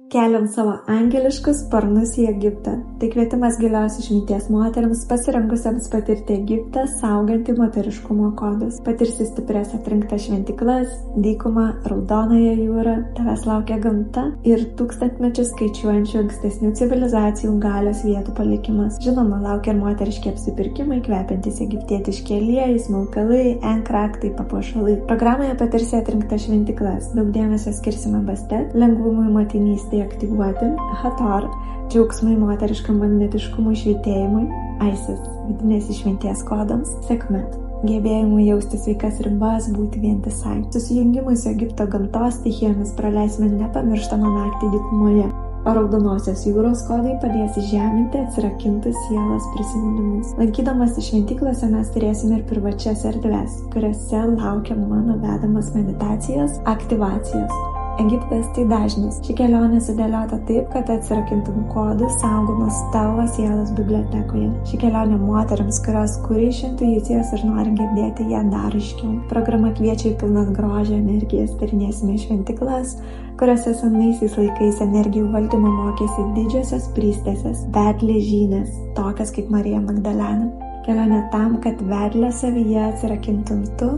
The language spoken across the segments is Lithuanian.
Keliam savo angeliškus sparnus į Egiptą. Tai kvietimas gilios išminties moteriams pasirengusiams patirti Egiptą, saugantį moteriškumo kodus. Patirsi stiprias atrinktas šventiklas, dykumą, raudonąją jūrą, tavęs laukia gamta ir tūkstantmečius skaičiuojančių ankstesnių civilizacijų galios vietų palikimas. Žinoma, laukia ir moteriški apsipirkimai, kvepiantys egiptietiški aliejai, smilkalai, enkraktai, papuošalai. Programoje patirsi atrinktas šventiklas. Daug dėmesio skirsime Bastet, lengvumui motinystėje aktyvuoti, Hathor, džiaugsmui moteriškam magnetiškumui švytėjimui, Isis, vidinės išminties kodams, Sekmet, gebėjimui jausti sveikas ribas, būti vientisai. Susijungimui su Egipto gamtos stichijomis praleisime nepamirštamą naktį dykumoje, o raudonosios jūros kodai padės įžeminti atsirakintus sielos prisiminimus. Lankydamasi šventyklose mes turėsime ir privačias erdves, kuriuose laukia mano vedamos meditacijos, aktyvacijos. Egiptas tai dažnis. Ši kelionė sudėliota taip, kad atsirakintum kodus saugomas tavo sielos bibliotekoje. Ši kelionė moteriams, kurios kuria iš intuicijos ir nori girdėti ją dar aiškiau. Programa kviečia į pilnas grožio energijas. Tyrinėsime šventiklas, kuriuose senaisiais laikais energijų valdymo mokėsi didžiosios prystesės, vedlės žynės, tokias kaip Marija Magdalena. Kelionė tam, kad vedlę savyje atsirakintum tu,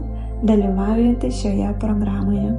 dalyvaujantį šioje programoje.